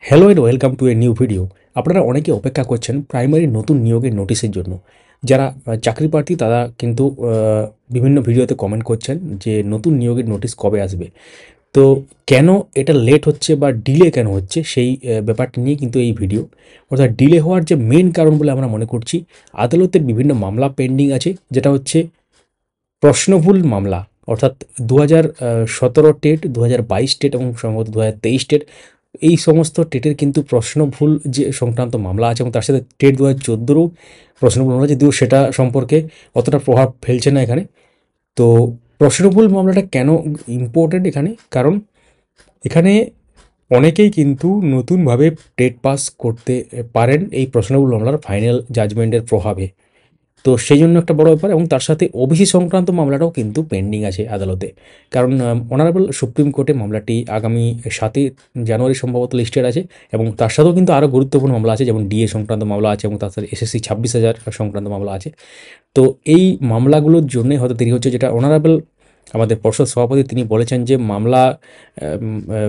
Hello and welcome to a new video. আপনারা অনেকে অপেক্ষা করছেন প্রাইমারি নতুন নিয়োগের নোটিশের জন্য। যারা চাকরি প্রার্থী তারা কিন্তু বিভিন্ন ভিডিওতে কমেন্ট করছেন যে নতুন নিয়োগের নোটিশ কবে আসবে। তো কেন এটা লেট হচ্ছে বা ডিলে কেন হচ্ছে সেই ব্যাপারটা নিয়ে কিন্তু এই ভিডিও। অর্থাৎ ডিলে হওয়ার যে মেইন কারণ বলে আমরা মনে করছি, আদালতের বিভিন্ন মামলা পেন্ডিং আছে, যেটা হচ্ছে প্রশ্নভুল মামলা। অর্থাৎ 2017 টেট, 2022 টেট এবং সম্ভবত 2023 টেট, এই সমস্ত টেটের কিন্তু প্রশ্নভুল যে সংক্রান্ত মামলা আছে এবং তার সাথে টেট 2014রও প্রশ্নভুল মামলা, যদিও সেটা সম্পর্কে অতটা প্রভাব ফেলছে না এখানে। তো প্রশ্নভুল মামলাটা কেন ইম্পর্টেন্ট এখানে? কারণ এখানে অনেকেই কিন্তু নতুনভাবে টেট পাস করতে পারেন এই প্রশ্নভুল মামলার ফাইনাল জাজমেন্টের প্রভাবে। তো সেই জন্য একটা বড় ব্যাপার, এবং তার সাথে ওবিসি সংক্রান্ত মামলাটাও কিন্তু পেন্ডিং আছে আদালতে। কারণ অনারেবল সুপ্রিম কোর্টে মামলাটি আগামী 7ই জানুয়ারি সম্ভবত লিস্টেড আছে, এবং তার সাথেও কিন্তু আরও গুরুত্বপূর্ণ মামলা আছে, যেমন ডিএ সংক্রান্ত মামলা আছে এবং তার সাথে এসএসসি 26,000 সংক্রান্ত মামলা আছে। তো এই মামলাগুলোর জন্যই হয়তো দেরি হচ্ছে, যেটা অনারেবল আমাদের পর্ষদ সভাপতি তিনি বলেছেন যে মামলা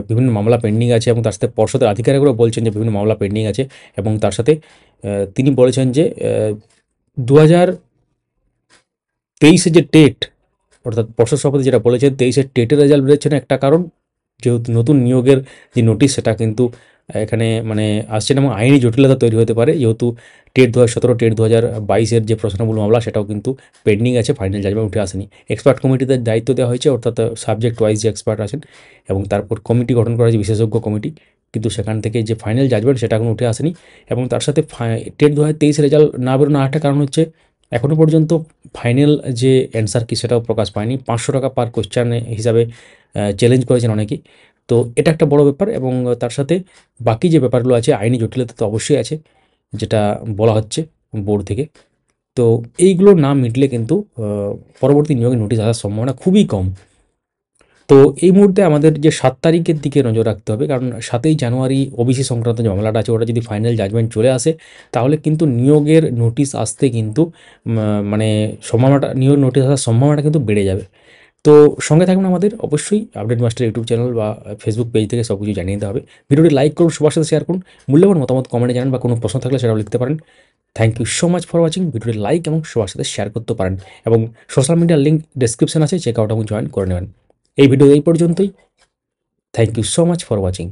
বিভিন্ন মামলা পেন্ডিং আছে, এবং তার সাথে পর্ষদের আধিকারিকরাও বলছেন যে বিভিন্ন মামলা পেন্ডিং আছে। এবং তার সাথে তিনি বলেছেন যে 2023-এর যে টেট, অর্থাৎ পর্ষদ সভাপতি যেটা বলেছেন 23-এর টেটের রেজাল্ট বেরোচ্ছে না, একটা কারণ যেহেতু নতুন নিয়োগের যে নোটিশ সেটা কিন্তু এখানে মানে আসছে না, এবং আইনি জটিলতা তৈরি হতে পারে, যেহেতু টেট 2017, টেট 2022-এর যে প্রশ্নমূল মামলা সেটাও কিন্তু পেন্ডিং আছে, ফাইনাল জাজমেন্ট উঠে আসেনি। এক্সপার্ট কমিটিতে দায়িত্ব দেওয়া হয়েছে, অর্থাৎ সাবজেক্ট ওয়াইজ যে এক্সপার্ট আছেন, এবং তারপর কমিটি গঠন করা হয়েছে, বিশেষজ্ঞ কমিটি, কিন্তু সেখান থেকে যে ফাইনাল জাজমেন্ট সেটা এখনো উঠে আসেনি। এবং তার সাথে টেট 2023 রেজাল্ট না বেরোনো আরেকটা কারণ হচ্ছে এখনও পর্যন্ত ফাইনাল যে অ্যান্সার কি সেটাও প্রকাশ পায়নি। 500 টাকা পার কোশ্চেন হিসাবে চ্যালেঞ্জ করেছেন অনেকেই। তো এটা একটা বড় ব্যাপার, এবং তার সাথে বাকি যে ব্যাপারগুলো আছে, আইনি জটিলতা তো অবশ্যই আছে, যেটা বলা হচ্ছে বোর্ড থেকে। তো এইগুলো না মিটলে কিন্তু পরবর্তী নিয়োগের নোটিশ আসার সম্ভাবনা খুবই কম। তো এই মুহূর্তে আমাদের যে 7 তারিখের দিকে নজর রাখতে হবে, কারণ 7ই জানুয়ারি ওবিসি সংক্রান্ত যে মামলাটা আছে ওটা যদি ফাইনাল জাজমেন্ট চলে আসে, তাহলে কিন্তু নিয়োগের নোটিশ আসতে কিন্তু মানে সম্ভাবনাটা, নিয়োগ নোটিশ আসার সম্ভাবনাটা কিন্তু বেড়ে যাবে। তো সঙ্গে থাকবেন আমাদের, অবশ্যই আপডেট মাস্টার ইউটিউব চ্যানেল বা ফেসবুক পেজ থেকে সব কিছু জানিয়ে দিতে হবে। ভিডিওটি লাইক করুন, সবার সাথে শেয়ার করুন, মূল্যবান মতামত কমেন্টে জানান, বা কোনো প্রশ্ন থাকলে সেটাও লিখতে পারেন। Thank you so much for watching. ভিডিওটি লাইক এবং সবার সাথে শেয়ার করতে পারেন, এবং সোশ্যাল মিডিয়ার লিঙ্ক ডেসক্রিপশন আছে, চেক আউট এবং জয়েন করে নেবেন। এই ভিডিও এই পর্যন্তই। Thank you so much for watching.